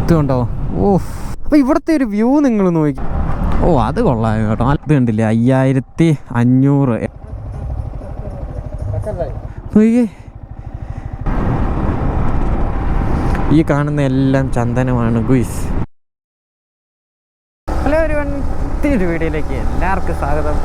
ഇതുണ്ടോ? ഓ, അപ്പോൾ ഇവിടുത്തെ ഒരു വ്യൂ നിങ്ങൾ നോക്കി. ഓ, അത് കൊള്ളാം കേട്ടോ. അത് കണ്ടില്ലേ, 5500. ഈ കാണുന്ന എല്ലാം ചന്ദനമാണ് ഗുയ്സ്. ഹലോ ഒരു വീഡിയോയിലേക്ക് എല്ലാവർക്കും സ്വാഗതം.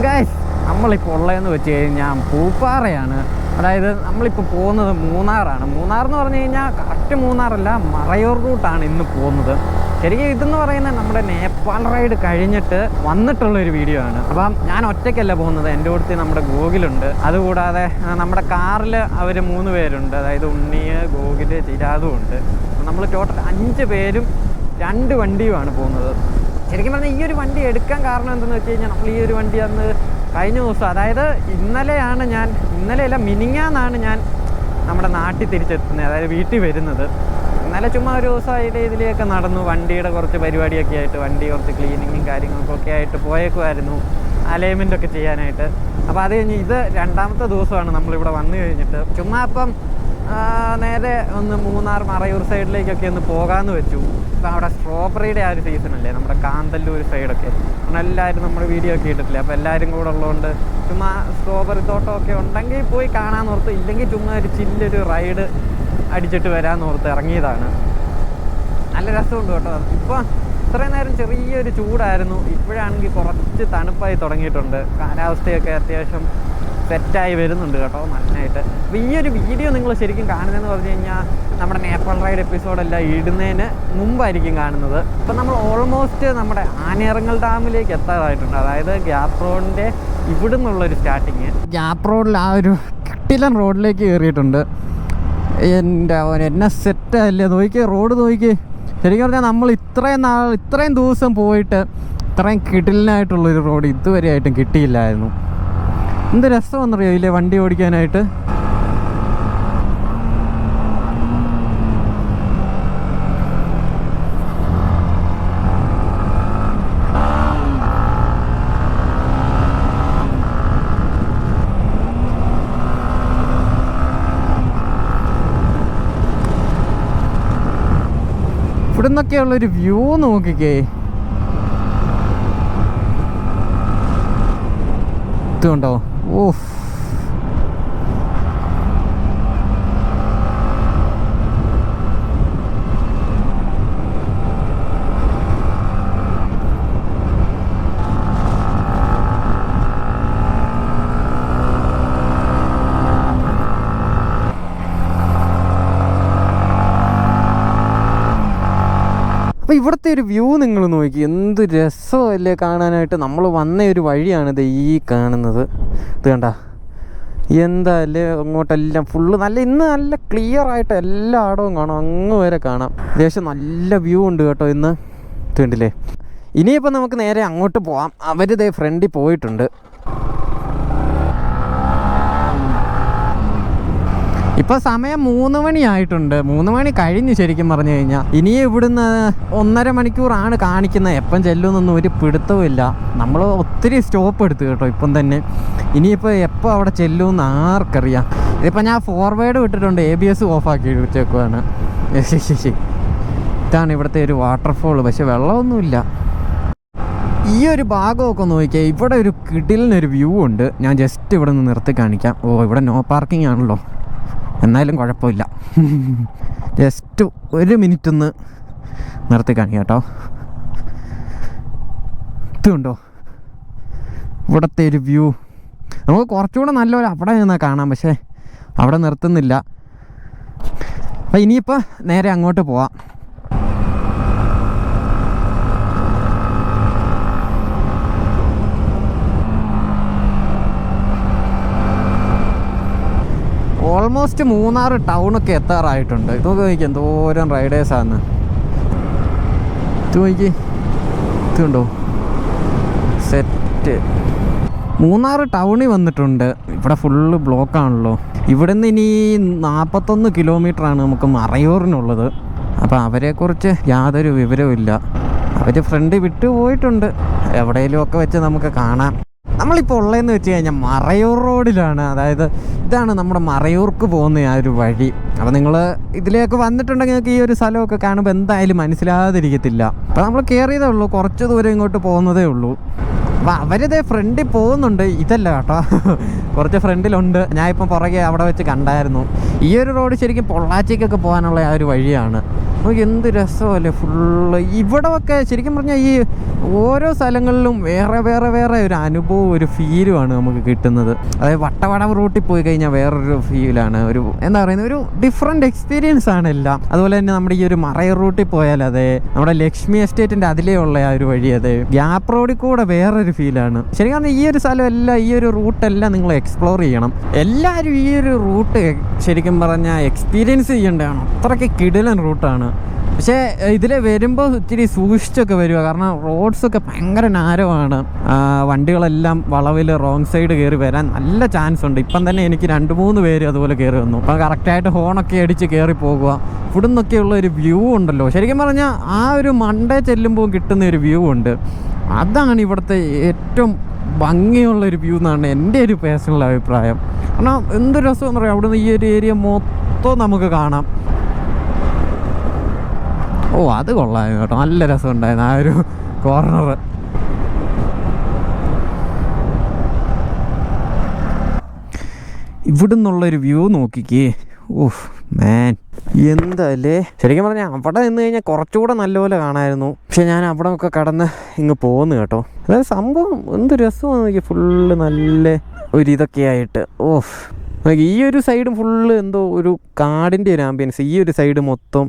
ഗൈസ്, നമ്മളിപ്പോൾ ഉള്ളതെന്ന് വെച്ച് കഴിഞ്ഞാൽ പൂപ്പാറയാണ്. അതായത് നമ്മളിപ്പോൾ പോകുന്നത് മൂന്നാറാണ്. മൂന്നാർ എന്ന് പറഞ്ഞു കഴിഞ്ഞാൽ കറക്റ്റ് മൂന്നാറല്ല, മറയൂർ റൂട്ടാണ് ഇന്ന് പോകുന്നത്. ശരിക്കും ഇതെന്ന് പറയുന്നത് നമ്മുടെ നേപ്പാൾ റൈഡ് കഴിഞ്ഞിട്ട് വന്നിട്ടുള്ളൊരു വീഡിയോ ആണ്. അപ്പം ഞാൻ ഒറ്റയ്ക്കല്ല പോകുന്നത്, എൻ്റെ കൂടെ നമ്മുടെ ഗോകുലുണ്ട്. അതുകൂടാതെ നമ്മുടെ കാറിൽ അവർ 3 പേരുണ്ട്. അതായത് ഉണ്ണി, ഗോകുല്, ചിരാതും ഉണ്ട്. നമ്മൾ ടോട്ടൽ 5 പേരും 2 വണ്ടിയുമാണ് പോകുന്നത്. ശരിക്കും പറഞ്ഞാൽ ഈ ഒരു വണ്ടി എടുക്കാൻ കാരണം എന്തെന്ന് വെച്ച് കഴിഞ്ഞാൽ, നമ്മൾ ഈ ഒരു വണ്ടി അന്ന് കഴിഞ്ഞ ദിവസം, അതായത് ഇന്നലെയല്ല മിനിങ്ങാന്നാണ് ഞാൻ നമ്മുടെ നാട്ടിൽ തിരിച്ചെത്തുന്നത്, അതായത് വീട്ടിൽ വരുന്നത്. ഇന്നലെ ചുമ്മാ ഒരു ദിവസം അതിൻ്റെ ഇതിലേക്ക് നടന്നു, വണ്ടിയുടെ കുറച്ച് പരിപാടിയൊക്കെ ആയിട്ട്, വണ്ടി കുറച്ച് ക്ലീനിങ്ങും കാര്യങ്ങൾക്കൊക്കെ ആയിട്ട് പോയേക്കുമായിരുന്നു, അലൈൻമെൻ്റൊക്കെ ചെയ്യാനായിട്ട്. അപ്പോൾ അത് കഴിഞ്ഞ് ഇത് 2ാമത്തെ ദിവസമാണ് നമ്മളിവിടെ വന്നു കഴിഞ്ഞിട്ട്. ചുമ്മാ അപ്പം നേരെ ഒന്ന് Munnar-Marayoor സൈഡിലേക്കൊക്കെ ഒന്ന് പോകാമെന്ന് വെച്ചു. ഇപ്പം അവിടെ സ്ട്രോബെറിയുടെ ആ ഒരു സീസണല്ലേ, നമ്മുടെ കാന്തല്ലൂർ സൈഡൊക്കെ എല്ലാവരും നമ്മൾ വീഡിയോ ഒക്കെ ഇട്ടിട്ടില്ലേ. അപ്പോൾ എല്ലാവരും കൂടെ ഉള്ളതുകൊണ്ട് ചുമ്മാ സ്ട്രോബെറി തോട്ടമൊക്കെ ഉണ്ടെങ്കിൽ പോയി കാണാമെന്ന് ഓർത്ത്, ഇല്ലെങ്കിൽ ചുമ്മാ ഒരു ചില്ലൊരു റൈഡ് അടിച്ചിട്ട് വരാമെന്ന് ഓർത്ത് ഇറങ്ങിയതാണ്. നല്ല രസമുണ്ട് കേട്ടോ. ഇപ്പോൾ ഇത്രയും നേരം ചെറിയൊരു ചൂടായിരുന്നു, ഇപ്പോഴാണെങ്കിൽ കുറച്ച് തണുപ്പായി തുടങ്ങിയിട്ടുണ്ട്. കാലാവസ്ഥയൊക്കെ അത്യാവശ്യം സെറ്റായി വരുന്നുണ്ട് കേട്ടോ, നന്നായിട്ട്. അപ്പോൾ ഈ ഒരു വീഡിയോ നിങ്ങൾ ശരിക്കും കാണുന്നതെന്ന് പറഞ്ഞു കഴിഞ്ഞാൽ നമ്മുടെ നേപ്പാൾ റൈഡ് എപ്പിസോഡെല്ലാം ഇടുന്നതിന് മുമ്പായിരിക്കും കാണുന്നത്. ഇപ്പം നമ്മൾ ഓൾമോസ്റ്റ് നമ്മുടെ ആനേറങ്ങൽ ഡാമിലേക്ക് എത്താറായിട്ടുണ്ട്. അതായത് GOPROൻ്റെ ഇവിടെ നിന്നുള്ളൊരു സ്റ്റാർട്ടിങ്. GOPROയിൽ ആ ഒരു കിട്ടിലൻ റോഡിലേക്ക് കയറിയിട്ടുണ്ട്. എന്നെ സെറ്റല്ലേ, നോക്കിയേ റോഡ് നോക്കിയേ. ശരിക്കും പറഞ്ഞാൽ നമ്മൾ ഇത്രയും ദിവസം പോയിട്ട് ഇത്രയും കിടിലനായിട്ടുള്ളൊരു റോഡ് ഇതുവരെ ആയിട്ടും കിട്ടിയില്ലായിരുന്നു. എന്ത് രസമെന്നറിയോ ഇല്ലേ വണ്ടി ഓടിക്കാനായിട്ട്. ഇവിടെ നിന്നൊക്കെയുള്ളൊരു വ്യൂ നോക്കിക്കേ. ഇതുണ്ടോ? ഓഫ്, അപ്പോൾ ഇവിടുത്തെ ഒരു വ്യൂ നിങ്ങൾ നോക്കി, എന്ത് രസമല്ലേ കാണാനായിട്ട്. നമ്മൾ വന്ന ഒരു വഴിയാണിത് ഈ കാണുന്നത്. ഇത് കണ്ട എന്താല്ലേ, അങ്ങോട്ടെല്ലാം ഫുള്ള് ഇന്ന് നല്ല ക്ലിയർ ആയിട്ട് എല്ലാ ആടവും കാണാം, അങ്ങ് വരെ കാണാം. അത്യാവശ്യം നല്ല വ്യൂ ഉണ്ട് കേട്ടോ ഇന്ന്. ഇത് കണ്ടില്ലേ. ഇനിയിപ്പോൾ നമുക്ക് നേരെ അങ്ങോട്ട് പോവാം. അവരിതേ ഫ്രണ്ടിൽ പോയിട്ടുണ്ട്. ഇപ്പോൾ സമയം 3 മണിയായിട്ടുണ്ട്. 3 മണി കഴിഞ്ഞ് ശരിക്കും പറഞ്ഞു കഴിഞ്ഞാൽ. ഇനിയും ഇവിടുന്ന് 1.5 മണിക്കൂറാണ് കാണിക്കുന്നത്. എപ്പം ചെല്ലുമെന്നൊന്നും ഒരു പിടുത്തവുമില്ല. നമ്മൾ ഒത്തിരി സ്റ്റോപ്പ് എടുത്തു കേട്ടോ ഇപ്പം തന്നെ. ഇനിയിപ്പോൾ എപ്പോൾ അവിടെ ചെല്ലുമെന്ന് ആർക്കറിയാം. ഇതിപ്പോൾ ഞാൻ ഫോർവേഡ് വിട്ടിട്ടുണ്ട്, ABS ഓഫാക്കി വെച്ചേക്കുവാണ്. ഇതാണ് ഇവിടുത്തെ ഒരു വാട്ടർഫോൾ, പക്ഷെ വെള്ളമൊന്നുമില്ല. ഈ ഒരു ഭാഗമൊക്കെ നോക്കിയാൽ ഇവിടെ ഒരു കിടിലിനൊരു വ്യൂ ഉണ്ട്. ഞാൻ ജസ്റ്റ് ഇവിടെ നിന്ന് നിർത്തി കാണിക്കാം. ഓ, ഇവിടെ നോ പാർക്കിംഗ് ആണല്ലോ, എന്നാലും കുഴപ്പമില്ല. ജസ്റ്റ് 1 മിനിറ്റ് ഒന്ന് നിർത്തി കാണിക്കാം കേട്ടോ. ഇതുണ്ടോ ഇവിടുത്തെ ഒരു വ്യൂ. നമുക്ക് കുറച്ചുകൂടെ നല്ലപോലെ അവിടെ നിന്നാൽ കാണാം, പക്ഷേ അവിടെ നിർത്തുന്നില്ല. അപ്പം ഇനിയിപ്പോൾ നേരെ അങ്ങോട്ട് പോവാം. ഓൾമോസ്റ്റ് മൂന്നാർ ടൗണൊക്കെ എത്താറായിട്ടുണ്ട്. ഇതൊക്കെ നോക്കി എന്തോരം റൈഡേഴ്സാണ്. ഇത് നോക്കി, ഇതുണ്ടോ സെറ്റ്. മൂന്നാർ ടൗണിൽ വന്നിട്ടുണ്ട്. ഇവിടെ ഫുള്ള് ബ്ലോക്കാണല്ലോ. ഇവിടെ നിന്ന് ഇനി 41 കിലോമീറ്ററാണ് നമുക്ക് മറയൂറിനുള്ളത്. അപ്പോൾ അവരെക്കുറിച്ച് യാതൊരു വിവരവും ഇല്ല. അവർ ഫ്രണ്ട് വിട്ടു പോയിട്ടുണ്ട്. എവിടെയെങ്കിലുമൊക്കെ വെച്ച് നമുക്ക് കാണാം. നമ്മളിപ്പോൾ ഉള്ളതെന്ന് വെച്ച് കഴിഞ്ഞാൽ മറയൂർ റോഡിലാണ്. അതായത് ഇതാണ് നമ്മുടെ മറയൂർക്ക് പോകുന്ന ആ ഒരു വഴി. അപ്പോൾ നിങ്ങൾ ഇതിലേക്ക് വന്നിട്ടുണ്ടെങ്കിൽ നിങ്ങൾക്ക് ഈ ഒരു സ്ഥലമൊക്കെ കാണുമ്പോൾ എന്തായാലും മനസ്സിലാതിരിക്കത്തില്ല. അപ്പോൾ നമ്മൾ കയറിയതേ ഉള്ളൂ, കുറച്ച് ദൂരം ഇങ്ങോട്ട് പോകുന്നതേ ഉള്ളൂ. അപ്പോൾ അവരിതേ ഫ്രണ്ടിൽ പോകുന്നുണ്ട്, ഇതല്ല കേട്ടോ, കുറച്ച് ഫ്രണ്ടിലുണ്ട്. ഞാൻ ഇപ്പം പുറകെ അവിടെ വെച്ച് കണ്ടായിരുന്നു. ഈ ഒരു റോഡ് ശരിക്കും പൊള്ളാച്ചിക്കൊക്കെ പോകാനുള്ള ആ ഒരു വഴിയാണ്. നമുക്ക് എന്ത് രസമല്ലേ ഫുള്ള്. ഇവിടെ ഒക്കെ ശരിക്കും പറഞ്ഞാൽ ഈ ഓരോ സ്ഥലങ്ങളിലും വേറെ വേറെ വേറെ ഒരു അനുഭവം, ഒരു ഫീലുമാണ് നമുക്ക് കിട്ടുന്നത്. അതായത് വട്ടവടം റൂട്ടിൽ പോയി കഴിഞ്ഞാൽ വേറൊരു ഫീലാണ്, ഒരു എന്താ പറയുന്നത്, ഒരു ഡിഫറെൻറ്റ് എക്സ്പീരിയൻസ് ആണ് എല്ലാം. അതുപോലെ തന്നെ നമ്മുടെ ഈ ഒരു മറയൂർ റൂട്ടിൽ പോയാൽ അതെ, നമ്മുടെ ലക്ഷ്മി എസ്റ്റേറ്റിൻ്റെ അതിലേ ഉള്ള ആ ഒരു വഴി, അതെ ഗ്യാപ്പ് റോഡിൽ കൂടെ വേറൊരു ഫീലാണ്. ശരിക്കും പറഞ്ഞാൽ ഈ ഒരു സ്ഥലം എല്ലാം, ഈ ഒരു റൂട്ടെല്ലാം നിങ്ങൾ എക്സ്പ്ലോർ ചെയ്യണം. എല്ലാവരും ഈ ഒരു റൂട്ട് ശരിക്കും പറഞ്ഞാൽ എക്സ്പീരിയൻസ് ചെയ്യേണ്ടതാണ്. അത്രയ്ക്ക് കിടിലൻ റൂട്ടാണ്. പക്ഷേ ഇതിൽ വരുമ്പോൾ ഇച്ചിരി സൂക്ഷിച്ചൊക്കെ വരിക, കാരണം റോഡ്സൊക്കെ ഭയങ്കര നാരമാണ്. വണ്ടികളെല്ലാം വളവിൽ റോങ് സൈഡ് കയറി വരാൻ നല്ല ചാൻസ് ഉണ്ട്. ഇപ്പം തന്നെ എനിക്ക് 2-3 പേര് അതുപോലെ കയറി വന്നു. അപ്പം കറക്റ്റായിട്ട് ഹോണൊക്കെ അടിച്ച് കയറി പോകുക. ഇവിടെ നിന്നൊക്കെയുള്ള ഒരു വ്യൂ ഉണ്ടല്ലോ, ശരിക്കും പറഞ്ഞാൽ ആ ഒരു മണ്ടേ ചെല്ലുമ്പോൾ കിട്ടുന്ന ഒരു വ്യൂ ഉണ്ട്. അതാണ് ഇവിടുത്തെ ഏറ്റവും ഭംഗിയുള്ളൊരു വ്യൂ എന്നാണ് എൻ്റെ ഒരു പേഴ്സണൽ അഭിപ്രായം. കാരണം എന്ത് രസമെന്ന് പറയാം, അവിടെ നിന്ന് ഈ ഒരു ഏരിയ മൊത്തം നമുക്ക് കാണാം. ഓ അത് കൊള്ളായിരുന്നു കേട്ടോ, നല്ല രസമുണ്ടായിരുന്നു ആ ഒരു കോർണർ. ഇവിടെ നിന്നുള്ളൊരു വ്യൂ നോക്കിക്കേ. ഓഹ് മാൻ, എന്താല്ലേ ശരിക്കും പറഞ്ഞാൽ അവിടെ നിന്ന് കഴിഞ്ഞാൽ കുറച്ചുകൂടെ നല്ലപോലെ കാണാമായിരുന്നു. പക്ഷെ ഞാൻ അവിടെ ഒക്കെ കടന്ന് ഇങ്ങ് പോന്നു കേട്ടോ. അതായത് സംഭവം എന്ത് രസമാണ് നോക്കി, ഫുള്ള് നല്ല ഒരിതൊക്കെ ആയിട്ട്. ഓഹ് ഈ ഒരു സൈഡ് ഫുള്ള് എന്തോ ഒരു കാടിൻ്റെ ഒരു ആംബിയൻസ്. ഈ ഒരു സൈഡ് മൊത്തം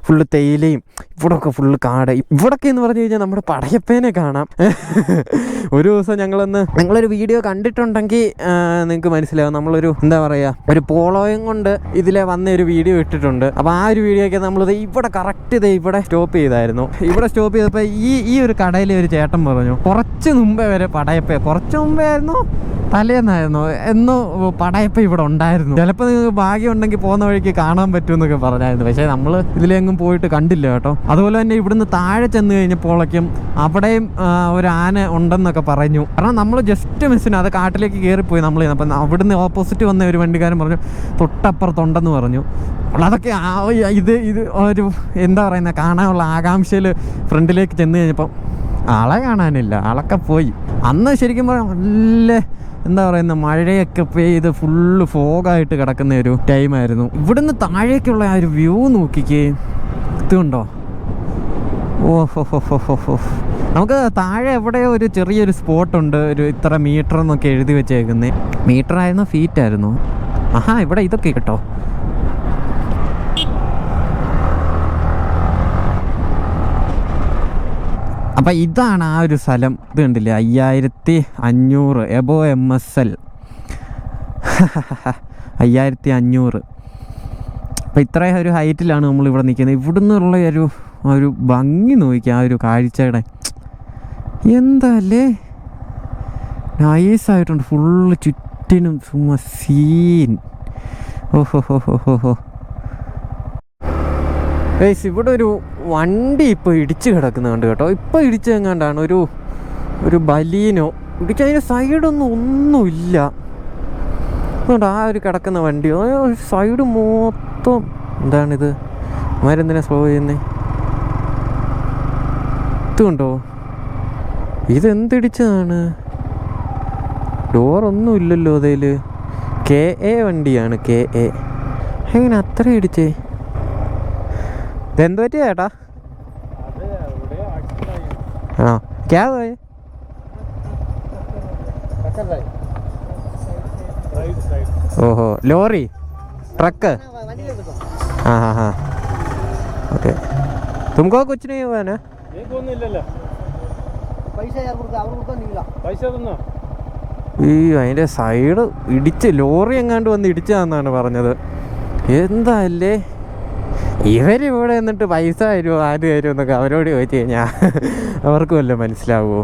ഫുള്ള് തേയിലയും, ഇവിടെയൊക്കെ ഫുള്ള് കാട്. ഇവിടൊക്കെ എന്ന് പറഞ്ഞു കഴിഞ്ഞാൽ നമ്മുടെ പടയപ്പേനെ കാണാം. ഒരു ദിവസം ഞങ്ങളൊരു വീഡിയോ കണ്ടിട്ടുണ്ടെങ്കിൽ നിങ്ങൾക്ക് മനസ്സിലാവും. നമ്മളൊരു എന്താ പറയുക, ഒരു പോളോയും കൊണ്ട് ഇതിലെ വന്ന ഒരു വീഡിയോ ഇട്ടിട്ടുണ്ട്. അപ്പോൾ ആ ഒരു വീഡിയോ ഒക്കെ നമ്മളിത് ഇവിടെ കറക്റ്റ് ഇവിടെ സ്റ്റോപ്പ് ചെയ്തായിരുന്നു. ഇവിടെ സ്റ്റോപ്പ് ചെയ്തപ്പോൾ ഈ ഒരു കടയിലെ ഒരു ചേട്ടൻ പറഞ്ഞു, കുറച്ച് മുമ്പേ വരെ പടയപ്പ, കുറച്ച് മുമ്പേ ആയിരുന്നു തലേന്നായിരുന്നു എന്നോ പടയപ്പ ഇവിടെ ഉണ്ടായിരുന്നു, ചിലപ്പോൾ നിങ്ങൾക്ക് ഭാഗ്യം ഉണ്ടെങ്കിൽ പോകുന്ന വഴിക്ക് കാണാൻ പറ്റുമെന്നൊക്കെ പറഞ്ഞായിരുന്നു. പക്ഷേ നമ്മൾ ഇതിലെങ്ങും പോയിട്ട് കണ്ടില്ല കേട്ടോ. അതുപോലെ തന്നെ ഇവിടുന്ന് താഴെ ചെന്ന് കഴിഞ്ഞപ്പോഴേക്കും അവിടെയും ഒരു ആന ഉണ്ടെന്നൊക്കെ പറഞ്ഞു. കാരണം നമ്മൾ ജസ്റ്റ് മിസ്സിന് അത് കാട്ടിലേക്ക് കയറിപ്പോയി നമ്മൾ. അപ്പം അവിടുന്ന് ഓപ്പോസിറ്റ് വന്ന ഒരു വണ്ടിക്കാരൻ പറഞ്ഞു തൊട്ടപ്പുറത്തുണ്ടെന്ന് പറഞ്ഞു. അതൊക്കെ ഇത് ഒരു എന്താ പറയുന്നത്, കാണാനുള്ള ആകാംക്ഷയിൽ ഫ്രണ്ടിലേക്ക് ചെന്ന് കഴിഞ്ഞപ്പം ആളെ കാണാനില്ല, ആളൊക്കെ പോയി. അന്ന് ശരിക്കും പറയാം നല്ല എന്താ പറയുന്ന മഴയൊക്കെ പെയ്ത് ഫുള്ള് ഫോഗായിട്ട് കിടക്കുന്ന ഒരു ടൈമായിരുന്നു. ഇവിടുന്ന് താഴേക്കുള്ള ആ ഒരു വ്യൂ നോക്കിക്കേ, ഇതുണ്ടോ. ഓഹോ, നമുക്ക് താഴെ എവിടെയോ ഒരു ചെറിയൊരു സ്പോട്ടുണ്ട്, ഒരു ഇത്ര മീറ്റർ എന്നൊക്കെ എഴുതി വെച്ചേക്കുന്നേ. മീറ്റർ ആയിരുന്നോ ഫീറ്റ് ആയിരുന്നോ? ആഹാ, ഇവിടെ ഇതൊക്കെ കേട്ടോ. അപ്പം ഇതാണ് ആ ഒരു സ്ഥലം. ഇത് കണ്ടില്ലേ, 5500 എബോ MSL 5500. അപ്പം ഇത്രയും ഒരു ഹൈറ്റിലാണ് നമ്മളിവിടെ നിൽക്കുന്നത്. ഇവിടെ നിന്നുള്ള ഒരു ഭംഗി നോക്കിക്കുക, ആ ഒരു കാഴ്ചയുടെ എന്താല്ലേ നൈസായിട്ടുണ്ട്. ഫുള്ള് ചുറ്റിനും ചുമ്മാ സീൻ. ഓഹോ. ഇവിടെ ഒരു വണ്ടി ഇപ്പോൾ ഇടിച്ച് കിടക്കുന്നുണ്ട് കേട്ടോ. ഇപ്പോൾ ഇടിച്ചെങ്ങാണ്ടാണ് ഒരു ബലീനോ ഇടിച്ച്, അതിൻ്റെ സൈഡൊന്നുമില്ല. അതുകൊണ്ട് ആ ഒരു കിടക്കുന്ന വണ്ടി സൈഡ് മൊത്തം എന്താണിത്, അവരെന്തിനാ സ്ലോ ചെയ്യുന്നേ? ഇതുണ്ടോ, ഇതെന്തിടിച്ചതാണ്? ഡോറൊന്നും ഇല്ലല്ലോ അതിൽ. KA വണ്ടിയാണ്, KA. എങ്ങനെ അത്ര ഇടിച്ചേ? ഇതെന്ത് പറ്റിയ ചേട്ടാ? ആ ക്യാ പോയെ? ഓഹോ, ലോറി, ട്രക്ക്. हाँ ओके. तुमको कुछ नहीं हुआ ना? ഈ അതിൻ്റെ സൈഡ് ഇടിച്ച് ലോറി എങ്ങാണ്ട് വന്ന് ഇടിച്ചതാണെന്നാണ് പറഞ്ഞത്. എന്താല്ലേ ഇവരിവിടെ എന്നിട്ട് പൈസ തരുമോ ആര് തരുമോ എന്നൊക്കെ അവരോട് ചോദിച്ചു കഴിഞ്ഞാൽ അവർക്ക് വല്ലതും മനസ്സിലാവുമോ?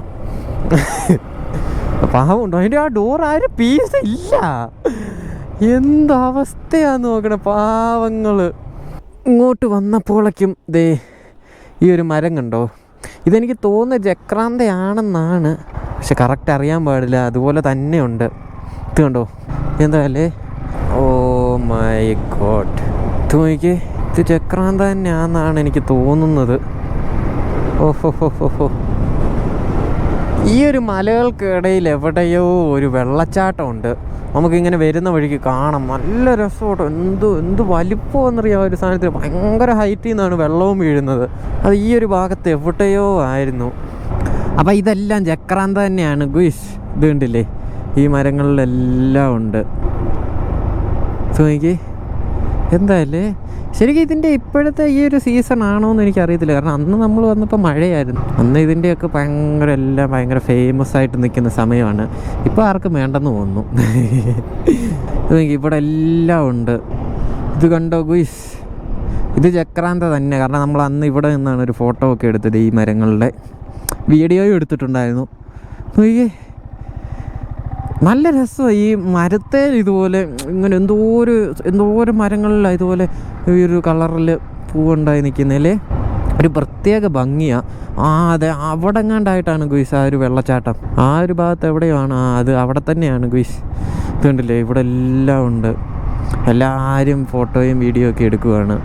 പാവമുണ്ടോ? അതിൻ്റെ ആ ഡോർ ആരും പീസ് ഇല്ല. എന്തവസ്ഥയാന്ന് നോക്കണേ പാവങ്ങൾ. ഇങ്ങോട്ട് വന്നപ്പോഴേക്കും ഈ ഒരു മരം കണ്ടോ? ഇതെനിക്ക് തോന്നുന്നത് ജക്രാന്തയാണെന്നാണ്. പക്ഷെ കറക്റ്റ് അറിയാൻ പാടില്ല. അതുപോലെ തന്നെയുണ്ട്. ഇത് കണ്ടോ എന്തായാലേ. ഓ മൈ ഗോഡ്, ഇത് നോക്കി. ഇത് ചക്രാന്ത തന്നെയാണെന്നാണ് എനിക്ക് തോന്നുന്നത്. ഓഹോ, ഈ ഒരു മലകൾക്കിടയിൽ എവിടെയോ ഒരു വെള്ളച്ചാട്ടമുണ്ട്. നമുക്കിങ്ങനെ വരുന്ന വഴിക്ക് കാണാം. നല്ല രസമാട്ടോ. എന്ത് വലിപ്പമെന്നറിയാം ഒരു സാധനത്തിൽ. ഭയങ്കര ഹൈറ്റിൽ നിന്നാണ് വെള്ളവും വീഴുന്നത്. അത് ഈ ഒരു ഭാഗത്ത് എവിടെയോ ആയിരുന്നു. അപ്പോൾ ഇതെല്ലാം ചക്രാന്ത തന്നെയാണ് ഗുയിസ്. ഇത് കണ്ടില്ലേ, ഈ മരങ്ങളിലെല്ലാം ഉണ്ട്. നോക്കി എന്തായാലേ. ശരിക്കും ഇതിൻ്റെ ഇപ്പോഴത്തെ ഈ ഒരു സീസൺ ആണോ എന്ന് എനിക്കറിയത്തില്ല. കാരണം അന്ന് നമ്മൾ വന്നപ്പോൾ മഴയായിരുന്നു. അന്ന് ഇതിൻ്റെയൊക്കെ എല്ലാം ഭയങ്കര ഫേമസ് ആയിട്ട് നിൽക്കുന്ന സമയമാണ്. ഇപ്പോൾ ആർക്കും വേണ്ടെന്ന് തോന്നുന്നു. ഇവിടെ എല്ലാം ഉണ്ട്. ഇത് കണ്ടോ ഗുയിസ്, ഇത് ചക്രാന്ത തന്നെ. കാരണം നമ്മൾ അന്ന് ഇവിടെ നിന്നാണ് ഒരു ഫോട്ടോ ഒക്കെ എടുത്തത്. ഈ മരങ്ങളുടെ വീഡിയോയും എടുത്തിട്ടുണ്ടായിരുന്നു. നോക്കിയേ, നല്ല രസമാണ്. ഈ മരത്തേൽ ഇതുപോലെ ഇങ്ങനെ എന്തോരം മരങ്ങളിലാണ് ഇതുപോലെ ഈ ഒരു കളറിൽ പൂവുണ്ടായി നിൽക്കുന്നതിൽ ഒരു പ്രത്യേക ഭംഗിയാണ്. അതെ, അവിടെ എങ്ങാണ്ടായിട്ടാണ് ഗുയിസ് ആ ഒരു വെള്ളച്ചാട്ടം. ആ ഒരു ഭാഗത്ത് എവിടെയാണ്. അത് അവിടെ തന്നെയാണ് ഗുയിസ്. ഇതുണ്ടല്ലേ, ഇവിടെ എല്ലാം ഉണ്ട്. എല്ലാവരും ഫോട്ടോയും വീഡിയോ ഒക്കെ എടുക്കുവാണ്.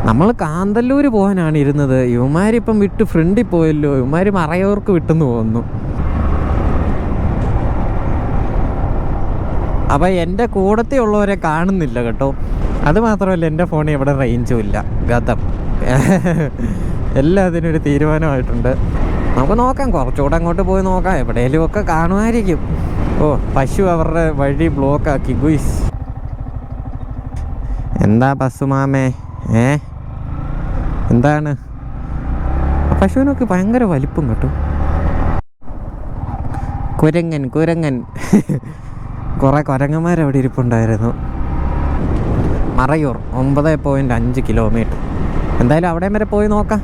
നമ്മൾ കാന്തല്ലൂർ പോകാനാണ് ഇരുന്നത്. ഇവന്മാരിപ്പം വിട്ട് ഫ്രണ്ടിൽ പോയല്ലോ. ഇവന്മാർ മറയൂർക്ക് വിട്ടെന്ന് തോന്നുന്നു. അപ്പോൾ എൻ്റെ കൂടത്തിൽ ഉള്ളവരെ കാണുന്നില്ല കേട്ടോ. അതുമാത്രമല്ല, എൻ്റെ ഫോണിൽ എവിടെ റേഞ്ചും ഇല്ല. ഗതം. എല്ലാത്തിനും ഒരു തീരുമാനമായിട്ടുണ്ട്. നമുക്ക് നോക്കാം, കുറച്ചുകൂടെ അങ്ങോട്ട് പോയി നോക്കാം. എവിടെയെങ്കിലും ഒക്കെ കാണുമായിരിക്കും. പശു അവരുടെ വഴി ബ്ലോക്കാക്കി ഗുയിസ്. എന്താ പശുമാമേ? എന്താണ്? പശുവിനൊക്കെ ഭയങ്കര വലിപ്പം കേട്ടോ. കുരങ്ങൻ കുറേ കുരങ്ങന്മാരവിടെ ഇരിപ്പുണ്ടായിരുന്നു. മറയൂർ 9.5 കിലോമീറ്റർ. എന്തായാലും അവിടേം വരെ പോയി നോക്കാം.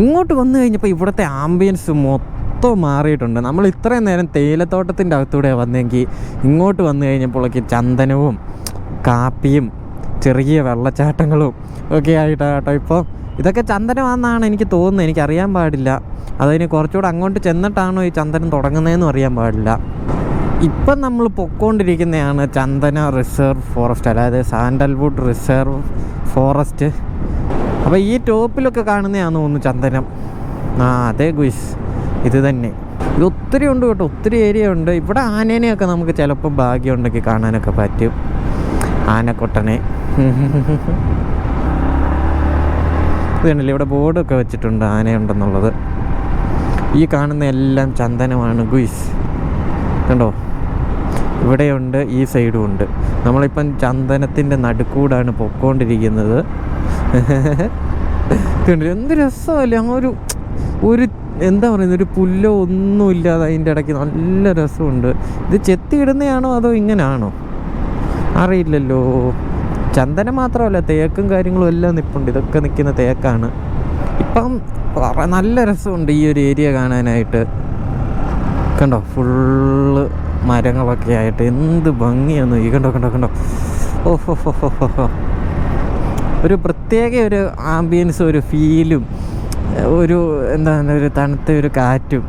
ഇങ്ങോട്ട് വന്നു കഴിഞ്ഞപ്പോൾ ഇവിടുത്തെ ആംബിയൻസ് മൊത്തം മാറിയിട്ടുണ്ട്. നമ്മൾ ഇത്രയും നേരം തേയിലത്തോട്ടത്തിൻ്റെ അകത്തൂടെ വന്നെങ്കിൽ ഇങ്ങോട്ട് വന്നു കഴിഞ്ഞപ്പോഴേക്ക് ചന്ദനവും കാപ്പിയും ചെറിയ വെള്ളച്ചാട്ടങ്ങളും ഒക്കെ ആയിട്ടാണ് കേട്ടോ. ഇപ്പോൾ ഇതൊക്കെ ചന്ദനമാണെന്നാണ് എനിക്ക് തോന്നുന്നത്. എനിക്കറിയാൻ പാടില്ല. അതിന് കുറച്ചുകൂടെ അങ്ങോട്ട് ചെന്നിട്ടാണോ ഈ ചന്ദനം തുടങ്ങുന്നതെന്നും അറിയാൻ പാടില്ല. ഇപ്പം നമ്മൾ പൊയ്ക്കൊണ്ടിരിക്കുന്നതാണ് ചന്ദന റിസർവ് ഫോറസ്റ്റ്, അതായത് സാൻഡൽവുഡ് റിസർവ് ഫോറസ്റ്റ്. അപ്പോൾ ഈ ടോപ്പിലൊക്കെ കാണുന്നതാണെന്ന് തോന്നുന്നു ചന്ദനം. അതെ ഗുയിസ്, ഇത് തന്നെ. ഇത് ഒത്തിരി ഉണ്ട് കേട്ടോ, ഒത്തിരി ഏരിയ ഉണ്ട്. ഇവിടെ ആനേനെയൊക്കെ നമുക്ക് ചിലപ്പോൾ ഭാഗ്യമുണ്ടെങ്കിൽ കാണാനൊക്കെ പറ്റും. ആനക്കൊട്ടനെ ഇതുണ്ടല്ലേ, ഇവിടെ ബോർഡൊക്കെ വെച്ചിട്ടുണ്ട് ആനയുണ്ടെന്നുള്ളത്. ഈ കാണുന്ന എല്ലാം ചന്ദനമാണ് ഗുയിസ്. കണ്ടോ, ഇവിടെയുണ്ട്, ഈ സൈഡും ഉണ്ട്. നമ്മളിപ്പം ചന്ദനത്തിൻ്റെ നടുക്കൂടാണ് പൊയ്ക്കൊണ്ടിരിക്കുന്നത്. എന്ത് രസമല്ലേ. ഒരു എന്താ പറയുന്നത്, ഒരു പുല്ലോ ഒന്നുമില്ലാതെ അതിൻ്റെ ഇടയ്ക്ക് നല്ല രസമുണ്ട്. ഇത് ചെത്തിയിടുന്നതാണോ അതോ ഇങ്ങനെയാണോ അറിയില്ലല്ലോ. ചന്ദനം മാത്രമല്ല, തേക്കും കാര്യങ്ങളും എല്ലാം നിൽപ്പുണ്ട്. ഇതൊക്കെ നിൽക്കുന്ന തേക്കാണ്. ഇപ്പം നല്ല രസമുണ്ട് ഈ ഒരു ഏരിയ കാണാനായിട്ട്. കണ്ടോ, ഫുള്ള് മരങ്ങളൊക്കെ ആയിട്ട് എന്ത് ഭംഗിയാണ്. ഈ കണ്ടോ. ഓഹോ, ഒരു പ്രത്യേക ഒരു ആംബിയൻസും ഒരു ഫീലും ഒരു എന്താണ്, ഒരു തണുത്ത ഒരു കാറ്റും.